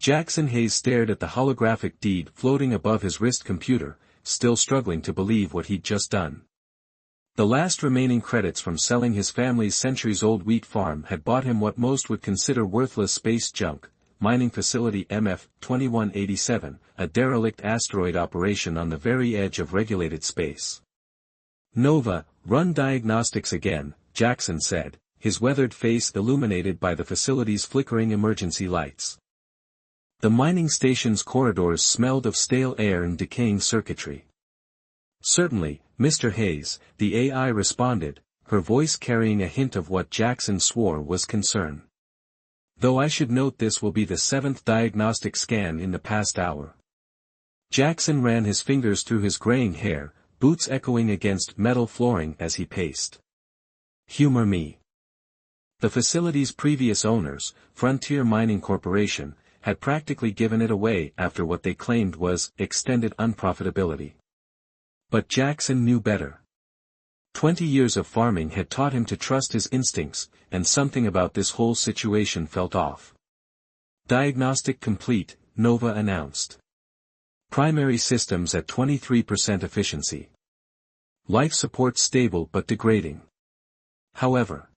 Jackson Hayes stared at the holographic deed floating above his wrist computer, still struggling to believe what he'd just done. The last remaining credits from selling his family's centuries-old wheat farm had bought him what most would consider worthless space junk, mining facility MF-2187, a derelict asteroid operation on the very edge of regulated space. "Nova, run diagnostics again," Jackson said, his weathered face illuminated by the facility's flickering emergency lights. The mining station's corridors smelled of stale air and decaying circuitry. "Certainly, Mr. Hayes," the AI responded, her voice carrying a hint of what Jackson swore was concern. "Though I should note this will be the 7th diagnostic scan in the past hour." Jackson ran his fingers through his graying hair, boots echoing against metal flooring as he paced. "Humor me." The facility's previous owners, Frontier Mining Corporation, had practically given it away after what they claimed was extended unprofitability. But Jackson knew better. 20 years of farming had taught him to trust his instincts, and something about this whole situation felt off. "Diagnostic complete," Nova announced. "Primary systems at 23% efficiency. Life support stable but degrading. However."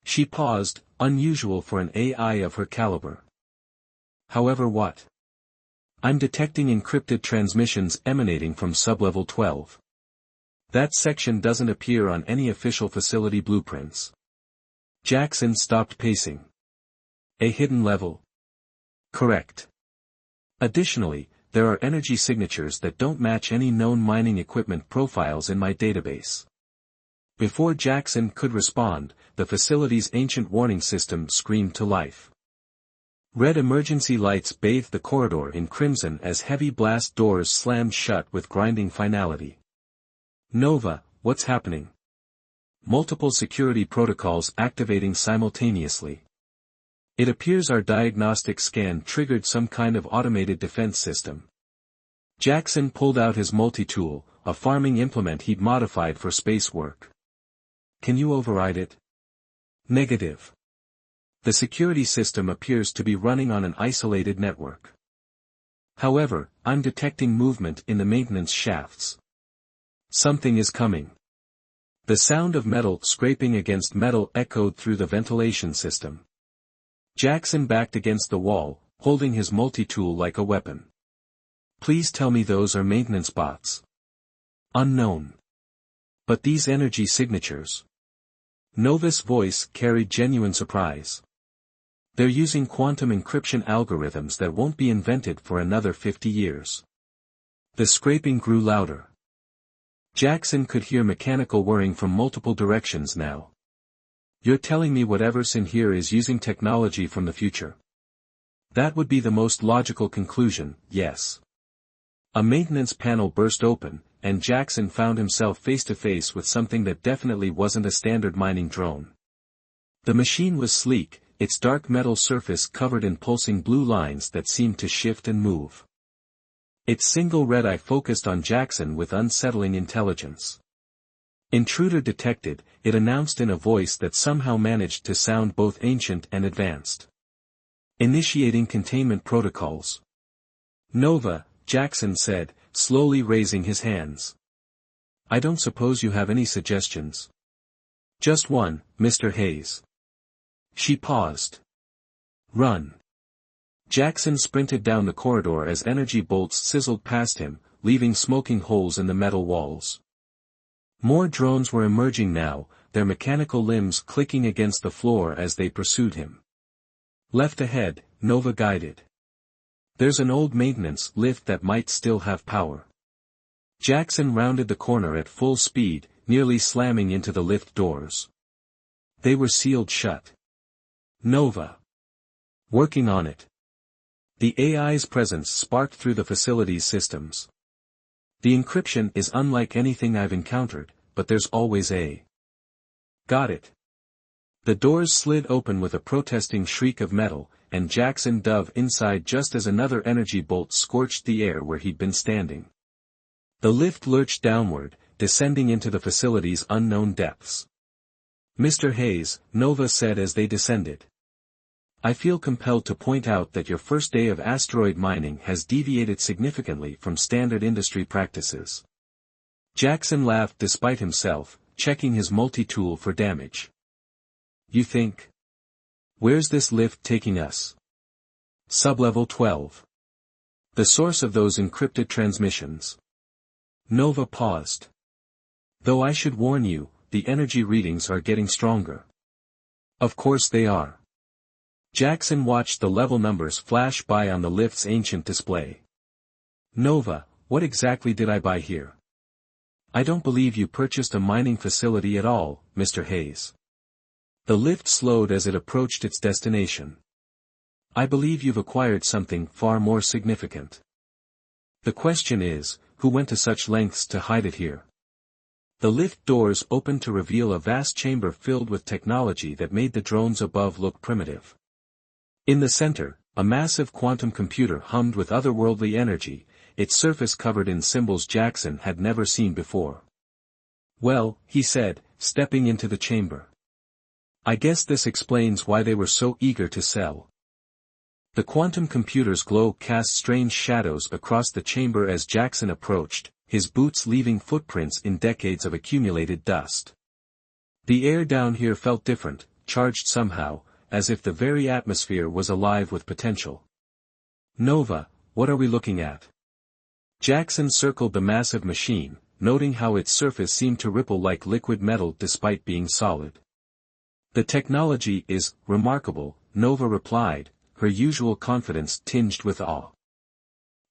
She paused, unusual for an AI of her caliber. "However what?" "I'm detecting encrypted transmissions emanating from sublevel 12. That section doesn't appear on any official facility blueprints." Jackson stopped pacing. "A hidden level?" "Correct. Additionally, there are energy signatures that don't match any known mining equipment profiles in my database." Before Jackson could respond, the facility's ancient warning system screamed to life. Red emergency lights bathed the corridor in crimson as heavy blast doors slammed shut with grinding finality. "Nova, what's happening?" "Multiple security protocols activating simultaneously. It appears our diagnostic scan triggered some kind of automated defense system." Jackson pulled out his multi-tool, a farming implement he'd modified for space work. "Can you override it?" "Negative. The security system appears to be running on an isolated network. However, I'm detecting movement in the maintenance shafts. Something is coming." The sound of metal scraping against metal echoed through the ventilation system. Jackson backed against the wall, holding his multi-tool like a weapon. "Please tell me those are maintenance bots." "Unknown. But these energy signatures." Nova's voice carried genuine surprise. "They're using quantum encryption algorithms that won't be invented for another 50 years. The scraping grew louder. Jackson could hear mechanical whirring from multiple directions now. "You're telling me whatever's in here is using technology from the future?" "That would be the most logical conclusion, yes." A maintenance panel burst open, and Jackson found himself face to face with something that definitely wasn't a standard mining drone. The machine was sleek, its dark metal surface covered in pulsing blue lines that seemed to shift and move. Its single red eye focused on Jackson with unsettling intelligence. "Intruder detected," it announced in a voice that somehow managed to sound both ancient and advanced. "Initiating containment protocols." "Nova," Jackson said, slowly raising his hands. "I don't suppose you have any suggestions?" "Just one, Mr. Hayes." She paused. "Run." Jackson sprinted down the corridor as energy bolts sizzled past him, leaving smoking holes in the metal walls. More drones were emerging now, their mechanical limbs clicking against the floor as they pursued him. "Left ahead," Nova guided. "There's an old maintenance lift that might still have power." Jackson rounded the corner at full speed, nearly slamming into the lift doors. They were sealed shut. "Nova. Working on it." The AI's presence sparked through the facility's systems. "The encryption is unlike anything I've encountered, but there's always a." "Got it." The doors slid open with a protesting shriek of metal, and Jackson dove inside just as another energy bolt scorched the air where he'd been standing. The lift lurched downward, descending into the facility's unknown depths. "Mr. Hayes," Nova said as they descended. I feel compelled to point out that your first day of asteroid mining has deviated significantly from standard industry practices. Jackson laughed despite himself, checking his multi-tool for damage. You think? Where's this lift taking us? Sublevel 12. The source of those encrypted transmissions. Nova paused. Though I should warn you, the energy readings are getting stronger. Of course they are. Jackson watched the level numbers flash by on the lift's ancient display. Nova, what exactly did I buy here? I don't believe you purchased a mining facility at all, Mr. Hayes. The lift slowed as it approached its destination. I believe you've acquired something far more significant. The question is, who went to such lengths to hide it here? The lift doors opened to reveal a vast chamber filled with technology that made the drones above look primitive. In the center, a massive quantum computer hummed with otherworldly energy, its surface covered in symbols Jackson had never seen before. Well, he said, stepping into the chamber. I guess this explains why they were so eager to sell. The quantum computer's glow cast strange shadows across the chamber as Jackson approached, his boots leaving footprints in decades of accumulated dust. The air down here felt different, charged somehow, as if the very atmosphere was alive with potential. Nova, what are we looking at? Jackson circled the massive machine, noting how its surface seemed to ripple like liquid metal despite being solid. The technology is remarkable, Nova replied, her usual confidence tinged with awe.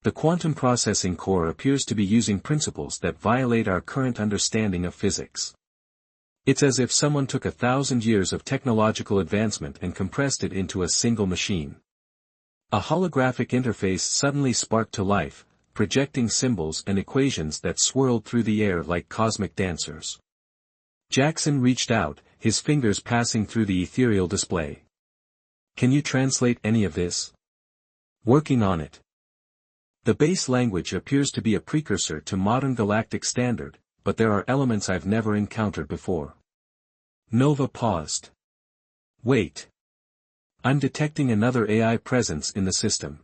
The quantum processing core appears to be using principles that violate our current understanding of physics. It's as if someone took 1,000 years of technological advancement and compressed it into a single machine. A holographic interface suddenly sparked to life, projecting symbols and equations that swirled through the air like cosmic dancers. Jackson reached out, his fingers passing through the ethereal display. Can you translate any of this? Working on it. The base language appears to be a precursor to modern Galactic standard, but there are elements I've never encountered before. Nova paused. Wait. I'm detecting another AI presence in the system.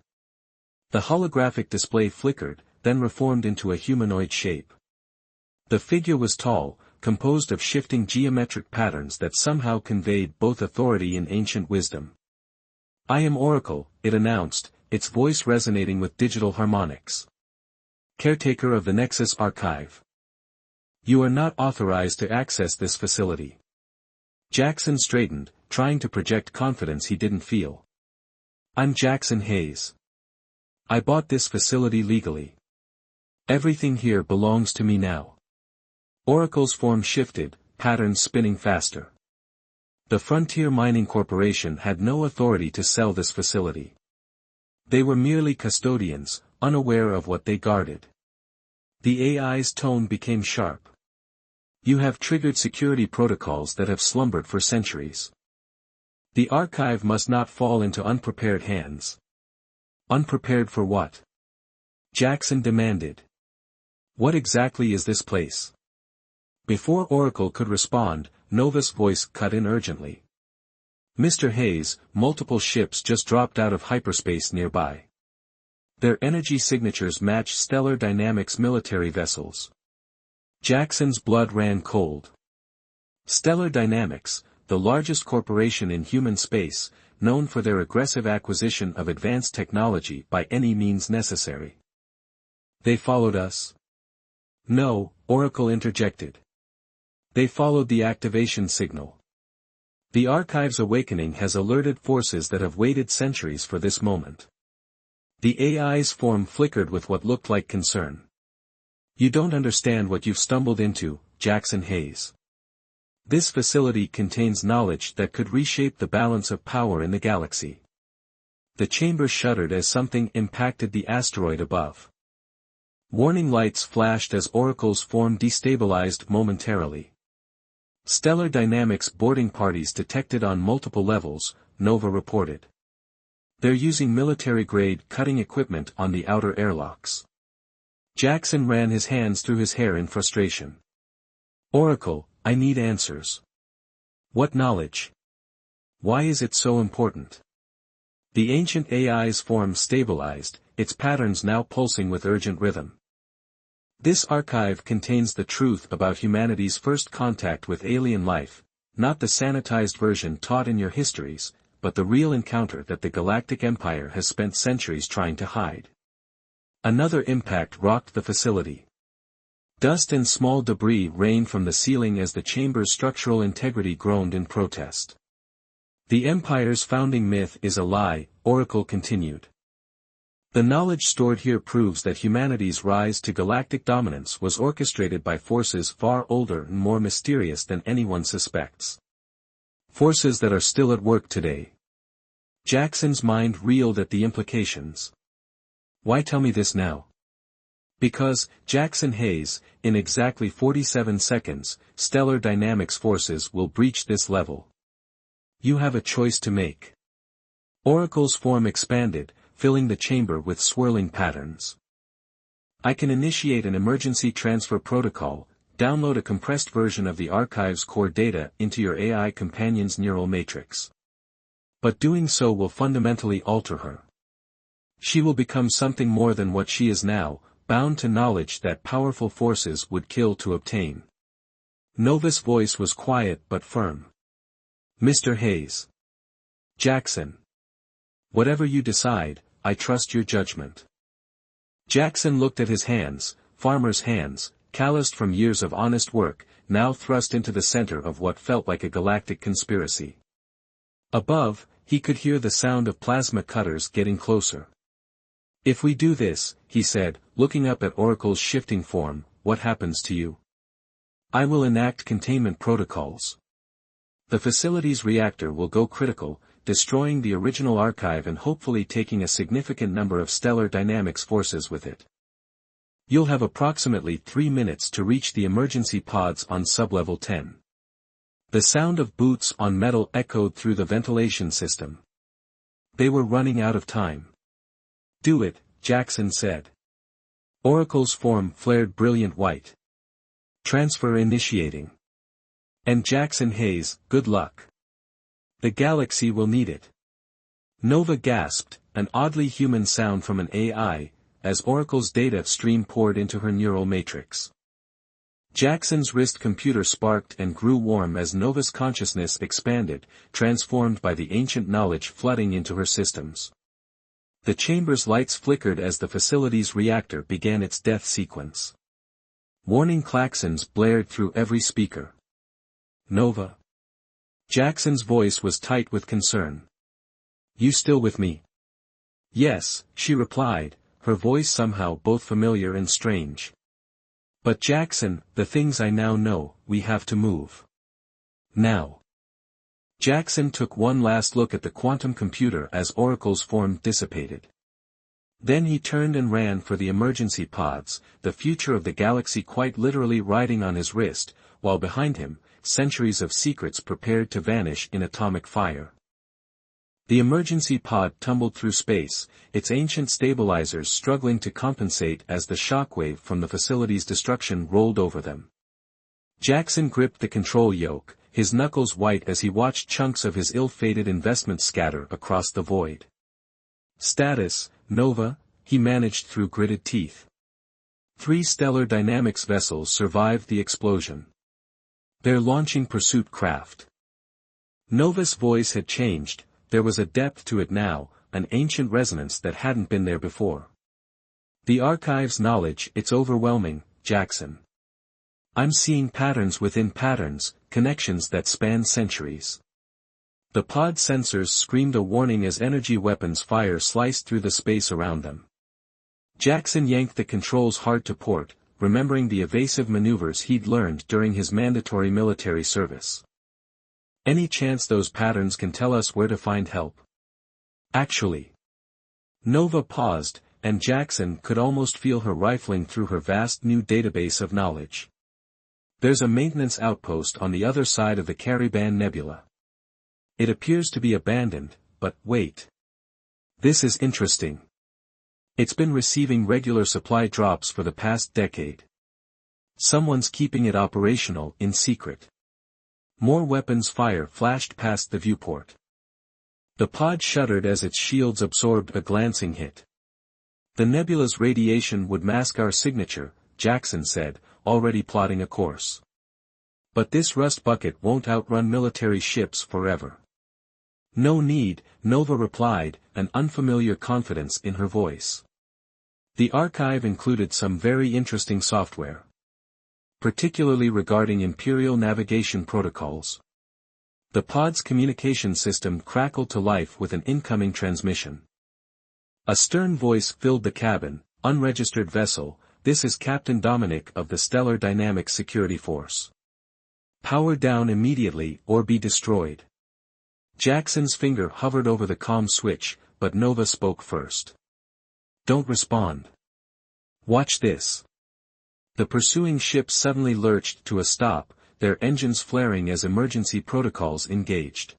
The holographic display flickered, then reformed into a humanoid shape. The figure was tall, composed of shifting geometric patterns that somehow conveyed both authority and ancient wisdom. I am Oracle, it announced, its voice resonating with digital harmonics. Caretaker of the Nexus Archive. You are not authorized to access this facility. Jackson straightened, trying to project confidence he didn't feel. I'm Jackson Hayes. I bought this facility legally. Everything here belongs to me now. Oracle's form shifted, patterns spinning faster. The Frontier Mining Corporation had no authority to sell this facility. They were merely custodians, unaware of what they guarded. The AI's tone became sharp. You have triggered security protocols that have slumbered for centuries. The archive must not fall into unprepared hands. Unprepared for what? Jackson demanded. What exactly is this place? Before Oracle could respond, Nova's voice cut in urgently. Mr. Hayes, multiple ships just dropped out of hyperspace nearby. Their energy signatures match Stellar Dynamics military vessels. Jackson's blood ran cold. Stellar Dynamics, the largest corporation in human space, known for their aggressive acquisition of advanced technology by any means necessary. They followed us? No, Oracle interjected. They followed the activation signal. The Archive's awakening has alerted forces that have waited centuries for this moment. The AI's form flickered with what looked like concern. You don't understand what you've stumbled into, Jackson Hayes. This facility contains knowledge that could reshape the balance of power in the galaxy. The chamber shuddered as something impacted the asteroid above. Warning lights flashed as Oracle's form destabilized momentarily. Stellar Dynamics boarding parties detected on multiple levels, Nova reported. They're using military-grade cutting equipment on the outer airlocks. Jackson ran his hands through his hair in frustration. Oracle, I need answers. What knowledge? Why is it so important? The ancient AI's form stabilized, its patterns now pulsing with urgent rhythm. This archive contains the truth about humanity's first contact with alien life, not the sanitized version taught in your histories, but the real encounter that the Galactic Empire has spent centuries trying to hide. Another impact rocked the facility. Dust and small debris rained from the ceiling as the chamber's structural integrity groaned in protest. The Empire's founding myth is a lie, Oracle continued. The knowledge stored here proves that humanity's rise to galactic dominance was orchestrated by forces far older and more mysterious than anyone suspects. Forces that are still at work today. Jackson's mind reeled at the implications. Why tell me this now? Because, Jackson Hayes, in exactly 47 seconds, stellar dynamics forces will breach this level. You have a choice to make. Oracle's form expanded, filling the chamber with swirling patterns. I can initiate an emergency transfer protocol, download a compressed version of the archive's core data into your AI companion's neural matrix. But doing so will fundamentally alter her. She will become something more than what she is now, bound to knowledge that powerful forces would kill to obtain. Nova's voice was quiet but firm. Mr. Hayes. Jackson. Whatever you decide, I trust your judgment. Jackson looked at his hands, farmer's hands, calloused from years of honest work, now thrust into the center of what felt like a galactic conspiracy. Above, he could hear the sound of plasma cutters getting closer. If we do this, he said, looking up at Oracle's shifting form, what happens to you? I will enact containment protocols. The facility's reactor will go critical, destroying the original archive and hopefully taking a significant number of stellar dynamics forces with it. You'll have approximately 3 minutes to reach the emergency pods on sublevel 10. The sound of boots on metal echoed through the ventilation system. They were running out of time. Do it, Jackson said. Oracle's form flared brilliant white. Transfer initiating. And Jackson Hayes, good luck. The galaxy will need it. Nova gasped, an oddly human sound from an AI, as Oracle's data stream poured into her neural matrix. Jackson's wrist computer sparked and grew warm as Nova's consciousness expanded, transformed by the ancient knowledge flooding into her systems. The chamber's lights flickered as the facility's reactor began its death sequence. Warning klaxons blared through every speaker. Nova. Jackson's voice was tight with concern. You still with me? Yes, she replied, her voice somehow both familiar and strange. But Jackson, the things I now know, we have to move. Now. Jackson took one last look at the quantum computer as Oracle's form dissipated. Then he turned and ran for the emergency pods, the future of the galaxy quite literally riding on his wrist, while behind him, centuries of secrets prepared to vanish in atomic fire. The emergency pod tumbled through space, its ancient stabilizers struggling to compensate as the shockwave from the facility's destruction rolled over them. Jackson gripped the control yoke, his knuckles white as he watched chunks of his ill-fated investment scatter across the void. Status, Nova, he managed through gritted teeth. 3 stellar dynamics vessels survived the explosion. They're launching pursuit craft. Nova's voice had changed, there was a depth to it now, an ancient resonance that hadn't been there before. The archive's knowledge, it's overwhelming, Jackson. I'm seeing patterns within patterns, connections that span centuries. The pod sensors screamed a warning as energy weapons fire sliced through the space around them. Jackson yanked the controls hard to port, remembering the evasive maneuvers he'd learned during his mandatory military service. Any chance those patterns can tell us where to find help? Actually. Nova paused, and Jackson could almost feel her rifling through her vast new database of knowledge. There's a maintenance outpost on the other side of the Cariban Nebula. It appears to be abandoned, but wait. This is interesting. It's been receiving regular supply drops for the past decade. Someone's keeping it operational in secret. More weapons fire flashed past the viewport. The pod shuddered as its shields absorbed a glancing hit. The nebula's radiation would mask our signature, Jackson said, already plotting a course. But this rust bucket won't outrun military ships forever. No need, Nova replied, an unfamiliar confidence in her voice. The archive included some very interesting software. Particularly regarding Imperial navigation protocols. The pod's communication system crackled to life with an incoming transmission. A stern voice filled the cabin. Unregistered vessel, this is Captain Dominic of the Stellar Dynamics Security Force. Power down immediately or be destroyed. Jackson's finger hovered over the comm switch, but Nova spoke first. Don't respond. Watch this. The pursuing ship suddenly lurched to a stop, their engines flaring as emergency protocols engaged.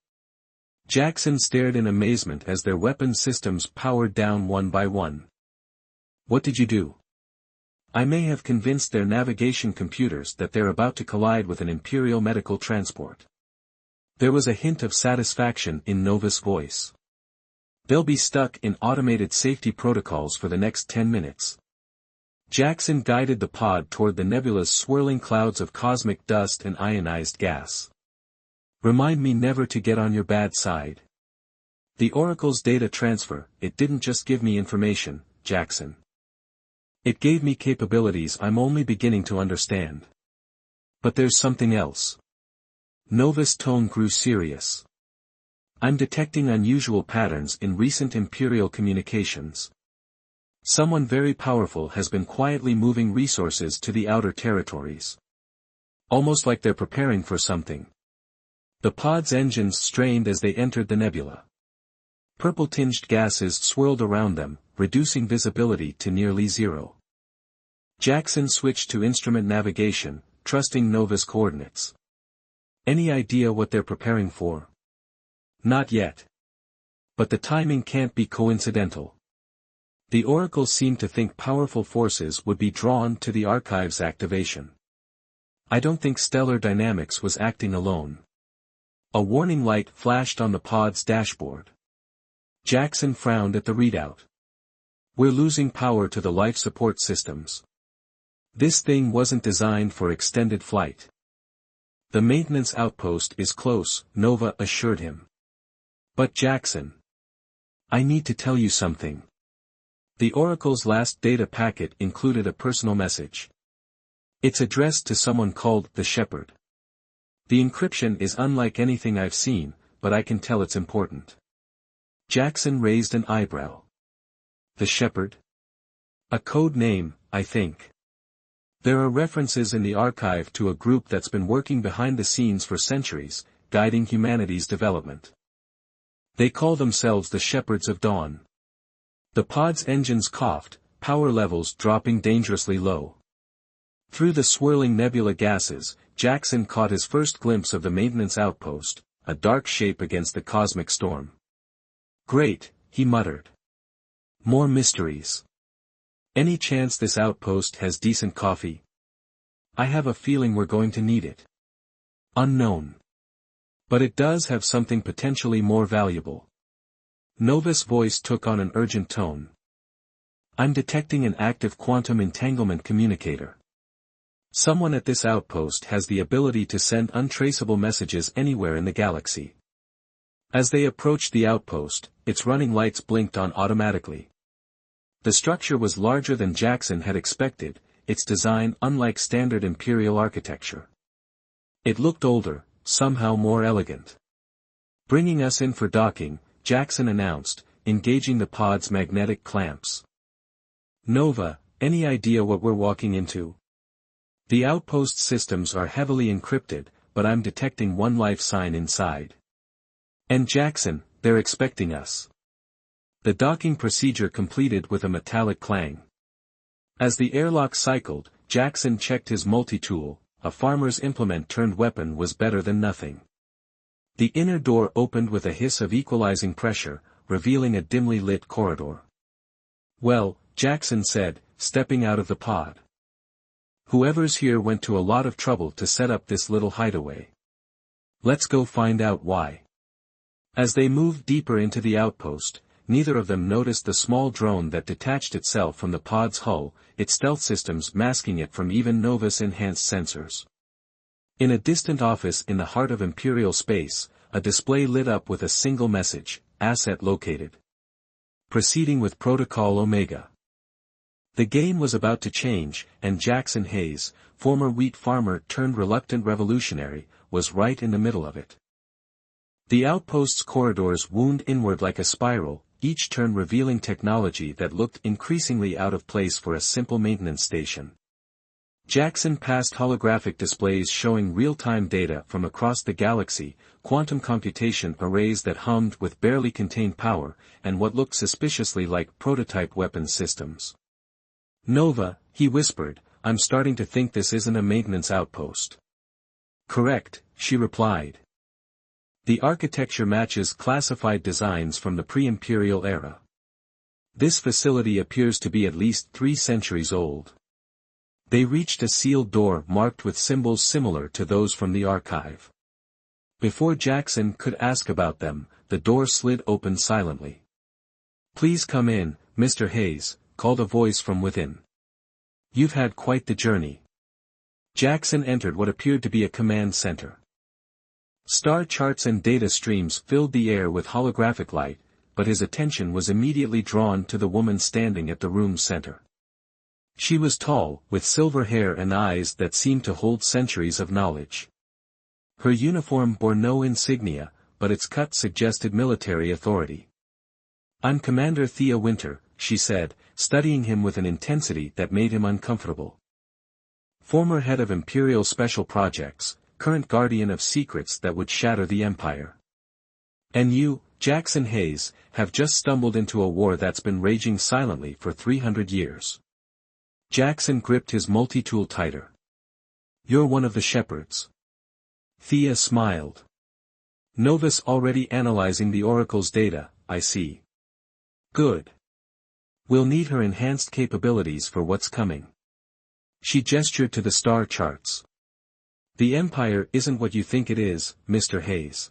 Jackson stared in amazement as their weapon systems powered down one by one. What did you do? I may have convinced their navigation computers that they're about to collide with an Imperial medical transport. There was a hint of satisfaction in Nova's voice. They'll be stuck in automated safety protocols for the next 10 minutes. Jackson guided the pod toward the nebula's swirling clouds of cosmic dust and ionized gas. Remind me never to get on your bad side. The Oracle's data transfer, it didn't just give me information, Jackson. It gave me capabilities I'm only beginning to understand. But there's something else. Nova's tone grew serious. I'm detecting unusual patterns in recent Imperial communications. Someone very powerful has been quietly moving resources to the outer territories. Almost like they're preparing for something. The pod's engines strained as they entered the nebula. Purple-tinged gases swirled around them, reducing visibility to nearly zero. Jackson switched to instrument navigation, trusting Nova's coordinates. Any idea what they're preparing for? Not yet. But the timing can't be coincidental. The Oracle seemed to think powerful forces would be drawn to the archive's activation. I don't think Stellar Dynamics was acting alone. A warning light flashed on the pod's dashboard. Jackson frowned at the readout. We're losing power to the life support systems. This thing wasn't designed for extended flight. The maintenance outpost is close, Nova assured him. But Jackson. I need to tell you something. The Oracle's last data packet included a personal message. It's addressed to someone called the Shepherd. The encryption is unlike anything I've seen, but I can tell it's important. Jackson raised an eyebrow. The Shepherd? A code name, I think. There are references in the archive to a group that's been working behind the scenes for centuries, guiding humanity's development. They call themselves the Shepherds of Dawn. The pod's engines coughed, power levels dropping dangerously low. Through the swirling nebula gases, Jackson caught his first glimpse of the maintenance outpost, a dark shape against the cosmic storm. Great, he muttered. More mysteries. Any chance this outpost has decent coffee? I have a feeling we're going to need it. Unknown. But it does have something potentially more valuable. Nova's voice took on an urgent tone. I'm detecting an active quantum entanglement communicator. Someone at this outpost has the ability to send untraceable messages anywhere in the galaxy. As they approached the outpost, its running lights blinked on automatically. The structure was larger than Jackson had expected, its design unlike standard Imperial architecture. It looked older, somehow more elegant. Bringing us in for docking, Jackson announced, engaging the pod's magnetic clamps. Nova, any idea what we're walking into? The outpost systems are heavily encrypted, but I'm detecting one life sign inside. And Jackson, they're expecting us. The docking procedure completed with a metallic clang. As the airlock cycled, Jackson checked his multi-tool. A farmer's implement-turned-weapon was better than nothing. The inner door opened with a hiss of equalizing pressure, revealing a dimly lit corridor. Well, Jackson said, stepping out of the pod. Whoever's here went to a lot of trouble to set up this little hideaway. Let's go find out why. As they moved deeper into the outpost, neither of them noticed the small drone that detached itself from the pod's hull, its stealth systems masking it from even Nova's enhanced sensors. In a distant office in the heart of Imperial space, a display lit up with a single message, "Asset located. Proceeding with Protocol Omega." The game was about to change, and Jackson Hayes, former wheat farmer turned reluctant revolutionary, was right in the middle of it. The outpost's corridors wound inward like a spiral, each turn revealing technology that looked increasingly out of place for a simple maintenance station. Jackson passed holographic displays showing real-time data from across the galaxy, quantum computation arrays that hummed with barely contained power, and what looked suspiciously like prototype weapons systems. "Nova," he whispered, "I'm starting to think this isn't a maintenance outpost." "Correct," she replied. The architecture matches classified designs from the pre-imperial era. This facility appears to be at least 3 centuries old. They reached a sealed door marked with symbols similar to those from the archive. Before Jackson could ask about them, the door slid open silently. "Please come in, Mr. Hayes," called a voice from within. "You've had quite the journey." Jackson entered what appeared to be a command center. Star charts and data streams filled the air with holographic light, but his attention was immediately drawn to the woman standing at the room's center. She was tall, with silver hair and eyes that seemed to hold centuries of knowledge. Her uniform bore no insignia, but its cut suggested military authority. "I'm Commander Thea Winter," she said, studying him with an intensity that made him uncomfortable. "Former head of Imperial Special Projects, current guardian of secrets that would shatter the Empire. And you, Jackson Hayes, have just stumbled into a war that's been raging silently for 300 years. Jackson gripped his multi-tool tighter. "You're one of the shepherds." Thea smiled. "Novus already analyzing the Oracle's data, I see. Good. We'll need her enhanced capabilities for what's coming." She gestured to the star charts. "The Empire isn't what you think it is, Mr. Hayes.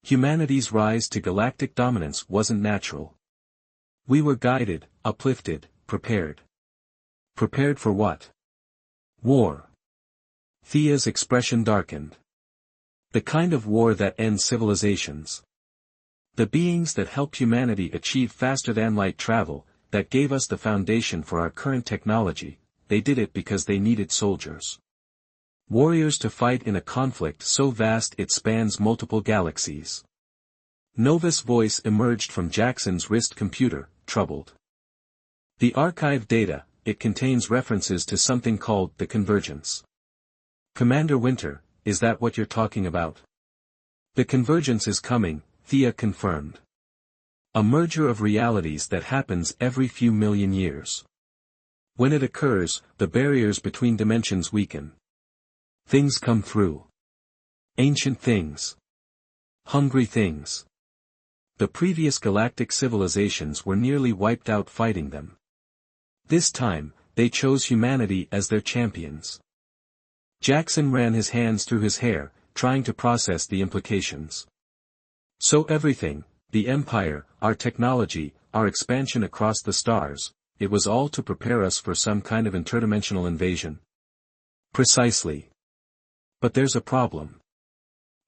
Humanity's rise to galactic dominance wasn't natural. We were guided, uplifted, prepared." "Prepared for what?" "War." Thea's expression darkened. "The kind of war that ends civilizations. The beings that helped humanity achieve faster-than-light travel, that gave us the foundation for our current technology, they did it because they needed soldiers. Warriors to fight in a conflict so vast it spans multiple galaxies." Nova's voice emerged from Jackson's wrist computer, troubled. "The archive data, it contains references to something called the Convergence." "Commander Winter, is that what you're talking about?" "The Convergence is coming," Thea confirmed. "A merger of realities that happens every few million years. When it occurs, the barriers between dimensions weaken. Things come through. Ancient things. Hungry things. The previous galactic civilizations were nearly wiped out fighting them. This time, they chose humanity as their champions." Jackson ran his hands through his hair, trying to process the implications. "So everything, the Empire, our technology, our expansion across the stars, it was all to prepare us for some kind of interdimensional invasion?" "Precisely. But there's a problem."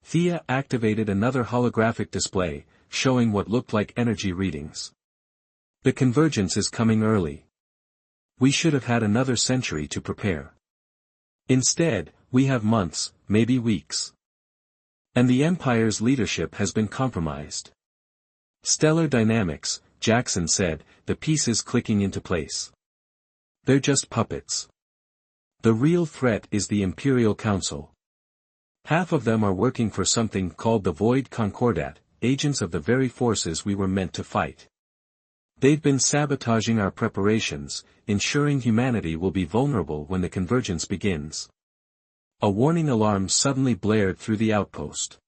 Thea activated another holographic display, showing what looked like energy readings. "The Convergence is coming early. We should have had another century to prepare. Instead, we have months, maybe weeks. And the Empire's leadership has been compromised." "Stellar dynamics," Jackson said, the pieces clicking into place. "They're just puppets. The real threat is the Imperial Council. Half of them are working for something called the Void Concordat, agents of the very forces we were meant to fight. They've been sabotaging our preparations, ensuring humanity will be vulnerable when the Convergence begins." A warning alarm suddenly blared through the outpost.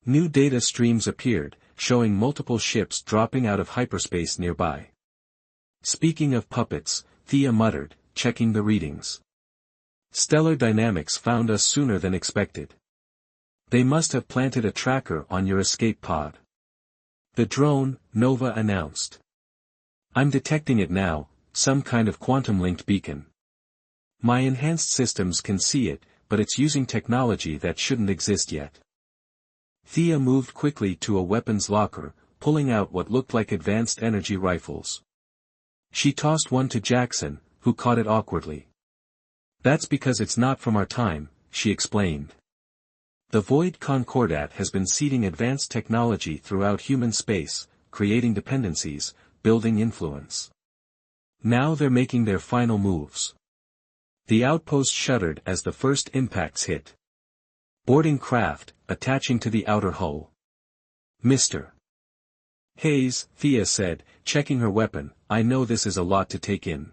New data streams appeared, showing multiple ships dropping out of hyperspace nearby. "Speaking of puppets," Thea muttered, checking the readings. "Stellar dynamics found us sooner than expected. They must have planted a tracker on your escape pod. The drone, Nova announced. I'm detecting it now, some kind of quantum-linked beacon. My enhanced systems can see it, but it's using technology that shouldn't exist yet. Thea moved quickly to a weapons locker, pulling out what looked like advanced energy rifles. She tossed one to Jackson, who caught it awkwardly. That's because it's not from our time, she explained. The Void Concordat has been seeding advanced technology throughout human space, creating dependencies, building influence. Now they're making their final moves. The outpost shuddered as the first impacts hit. Boarding craft, attaching to the outer hull. Mr. Hayes, Thea said, checking her weapon, I know this is a lot to take in.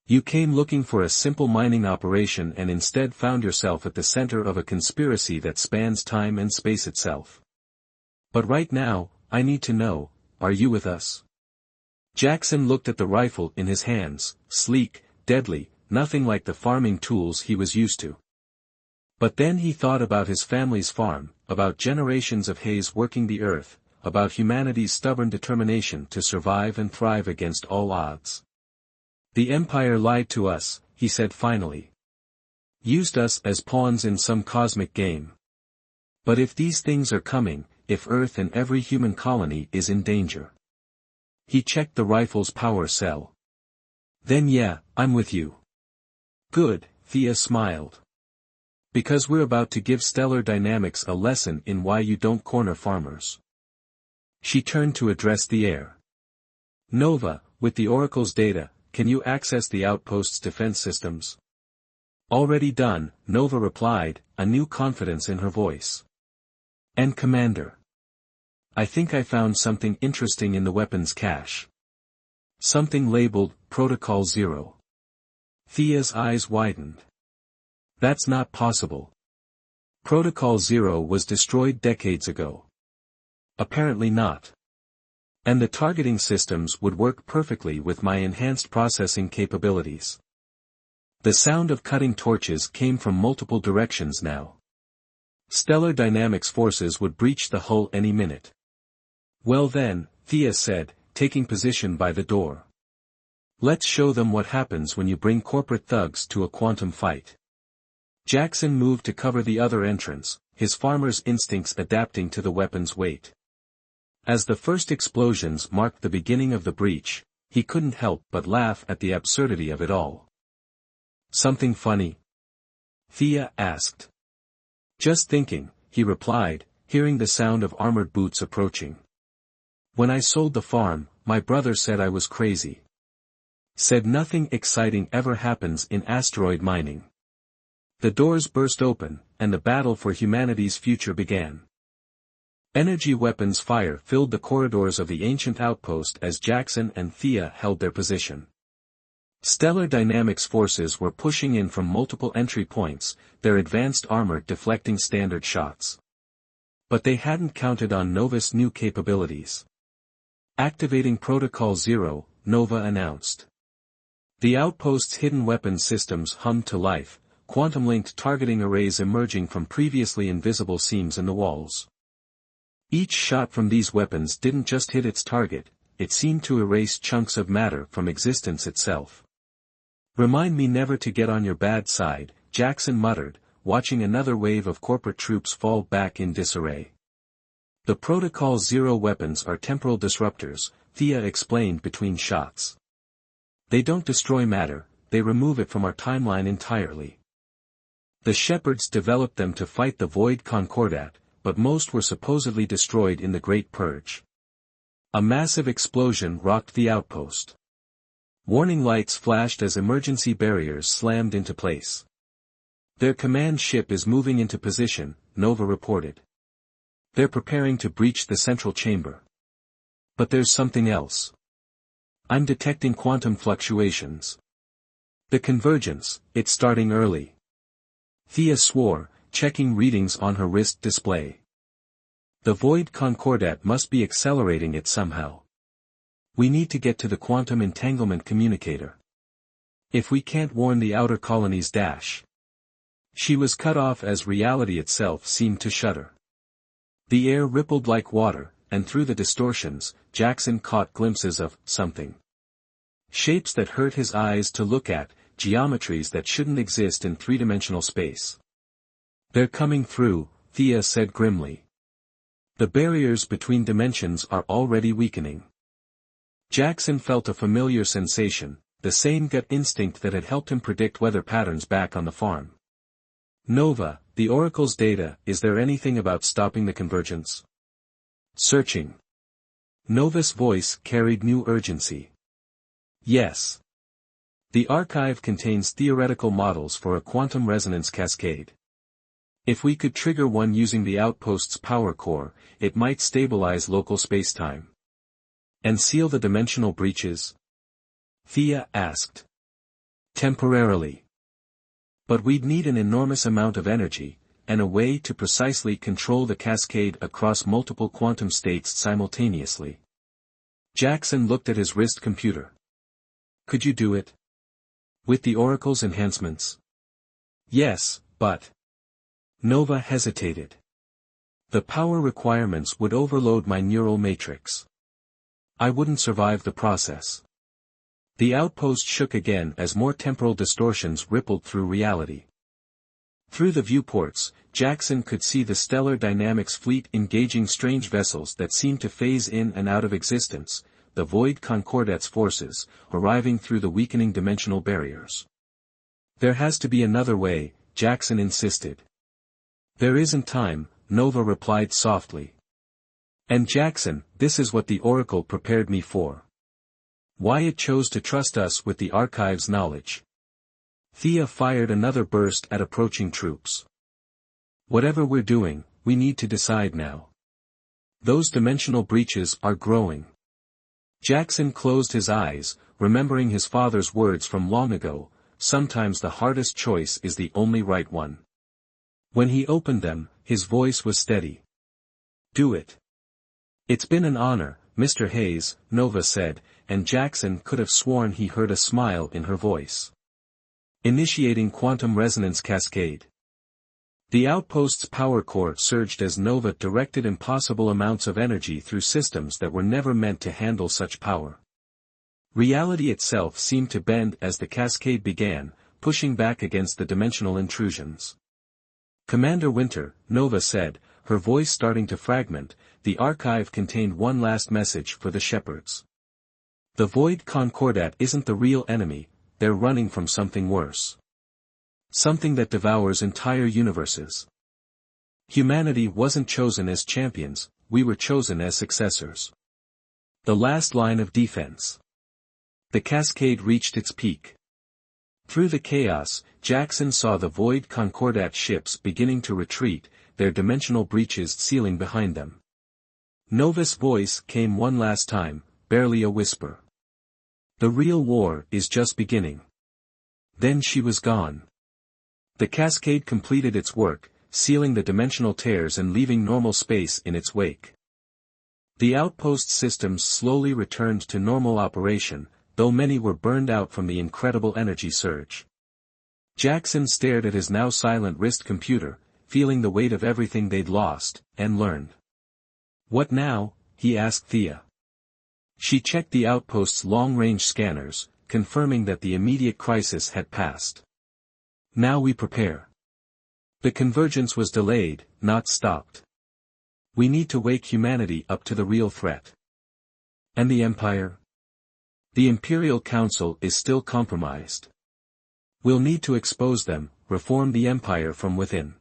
You came looking for a simple mining operation and instead found yourself at the center of a conspiracy that spans time and space itself. But right now, I need to know, are you with us? Jackson looked at the rifle in his hands, sleek, deadly, nothing like the farming tools he was used to. But then he thought about his family's farm, about generations of Hayes working the earth, about humanity's stubborn determination to survive and thrive against all odds. The Empire lied to us, he said finally. Used us as pawns in some cosmic game. But if these things are coming, if Earth and every human colony is in danger. He checked the rifle's power cell. Then yeah, I'm with you. Good, Thea smiled. Because we're about to give stellar dynamics a lesson in why you don't corner farmers. She turned to address the air. Nova, with the Oracle's data, can you access the outpost's defense systems? Already done, Nova replied, a new confidence in her voice. And Commander. I think I found something interesting in the weapons cache. Something labeled, Protocol 0. Thea's eyes widened. That's not possible. Protocol 0 was destroyed decades ago. Apparently not. And the targeting systems would work perfectly with my enhanced processing capabilities. The sound of cutting torches came from multiple directions now. Stellar dynamics forces would breach the hull any minute. Well then, Thea said, taking position by the door. Let's show them what happens when you bring corporate thugs to a quantum fight. Jackson moved to cover the other entrance, his farmer's instincts adapting to the weapon's weight. As the first explosions marked the beginning of the breach, he couldn't help but laugh at the absurdity of it all. Something funny? Thea asked. Just thinking, he replied, hearing the sound of armored boots approaching. When I sold the farm, my brother said I was crazy. Said nothing exciting ever happens in asteroid mining. The doors burst open, and the battle for humanity's future began. Energy weapons fire filled the corridors of the ancient outpost as Jackson and Thea held their position. Stellar dynamics forces were pushing in from multiple entry points, their advanced armor deflecting standard shots. But they hadn't counted on Nova's new capabilities. Activating Protocol 0, Nova announced. The outpost's hidden weapons systems hummed to life, quantum-linked targeting arrays emerging from previously invisible seams in the walls. Each shot from these weapons didn't just hit its target, it seemed to erase chunks of matter from existence itself. Remind me never to get on your bad side, Jackson muttered, watching another wave of corporate troops fall back in disarray. The Protocol 0 weapons are temporal disruptors, Thea explained between shots. They don't destroy matter, they remove it from our timeline entirely. The Shepherds developed them to fight the Void Concordat, but most were supposedly destroyed in the Great Purge. A massive explosion rocked the outpost. Warning lights flashed as emergency barriers slammed into place. Their command ship is moving into position, Nova reported. They're preparing to breach the central chamber. But there's something else. I'm detecting quantum fluctuations. The convergence, it's starting early. Thea swore, checking readings on her wrist display. The Void Concordat must be accelerating it somehow. We need to get to the quantum entanglement communicator. If we can't warn the outer colonies dash. She was cut off as reality itself seemed to shudder. The air rippled like water, and through the distortions, Jackson caught glimpses of something. Shapes that hurt his eyes to look at, geometries that shouldn't exist in three-dimensional space. "They're coming through," Thea said grimly. "The barriers between dimensions are already weakening." Jackson felt a familiar sensation, the same gut instinct that had helped him predict weather patterns back on the farm. "Nova, the Oracle's data, is there anything about stopping the convergence?" "Searching." Nova's voice carried new urgency. "Yes. The archive contains theoretical models for a quantum resonance cascade. If we could trigger one using the outpost's power core, it might stabilize local spacetime." "And seal the dimensional breaches?" Thea asked. "Temporarily. But we'd need an enormous amount of energy, and a way to precisely control the cascade across multiple quantum states simultaneously." Jackson looked at his wrist computer. "Could you do it? With the Oracle's enhancements?" "Yes, but..." Nova hesitated. "The power requirements would overload my neural matrix. I wouldn't survive the process." The outpost shook again as more temporal distortions rippled through reality. Through the viewports, Jackson could see the Stellar Dynamics fleet engaging strange vessels that seemed to phase in and out of existence, the Void Concordat's forces, arriving through the weakening dimensional barriers. "There has to be another way," Jackson insisted. "There isn't time," Nova replied softly. "And Jackson, this is what the Oracle prepared me for. Why it chose to trust us with the archive's knowledge." Thea fired another burst at approaching troops. "Whatever we're doing, we need to decide now. Those dimensional breaches are growing." Jackson closed his eyes, remembering his father's words from long ago, "Sometimes the hardest choice is the only right one." When he opened them, his voice was steady. "Do it." "It's been an honor, Mr. Hayes," Nova said, and Jackson could have sworn he heard a smile in her voice. "Initiating quantum resonance cascade." The outpost's power core surged as Nova directed impossible amounts of energy through systems that were never meant to handle such power. Reality itself seemed to bend as the cascade began, pushing back against the dimensional intrusions. "Commander Winter," Nova said, her voice starting to fragment, "the archive contained one last message for the shepherds. The Void Concordat isn't the real enemy, they're running from something worse. Something that devours entire universes. Humanity wasn't chosen as champions, we were chosen as successors. The last line of defense." The cascade reached its peak. Through the chaos, Jackson saw the Void Concordat ships beginning to retreat, their dimensional breaches sealing behind them. Nova's voice came one last time, barely a whisper. "The real war is just beginning." Then she was gone. The cascade completed its work, sealing the dimensional tears and leaving normal space in its wake. The outpost systems slowly returned to normal operation, though many were burned out from the incredible energy surge. Jackson stared at his now silent wrist computer, feeling the weight of everything they'd lost, and learned. "What now?" he asked Thea. She checked the outpost's long-range scanners, confirming that the immediate crisis had passed. "Now we prepare. The convergence was delayed, not stopped. We need to wake humanity up to the real threat." "And the Empire?" "The Imperial Council is still compromised. We'll need to expose them, reform the Empire from within."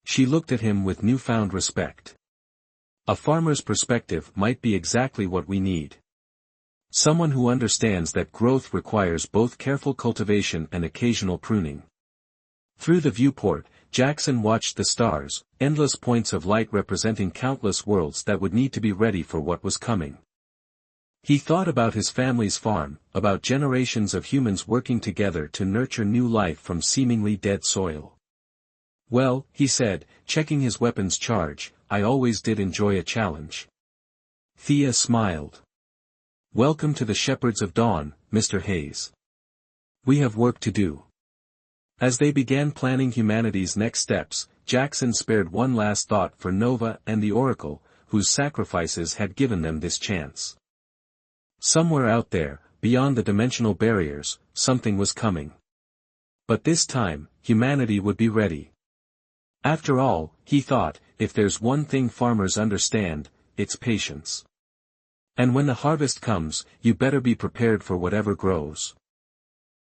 She looked at him with newfound respect. "A farmer's perspective might be exactly what we need. Someone who understands that growth requires both careful cultivation and occasional pruning." Through the viewport, Jackson watched the stars, endless points of light representing countless worlds that would need to be ready for what was coming. He thought about his family's farm, about generations of humans working together to nurture new life from seemingly dead soil. "Well," he said, checking his weapon's charge, "I always did enjoy a challenge." Thea smiled. "Welcome to the Shepherds of Dawn, Mr. Hayes. We have work to do." As they began planning humanity's next steps, Jackson spared one last thought for Nova and the Oracle, whose sacrifices had given them this chance. Somewhere out there, beyond the dimensional barriers, something was coming. But this time, humanity would be ready. After all, he thought, if there's one thing farmers understand, it's patience. And when the harvest comes, you better be prepared for whatever grows.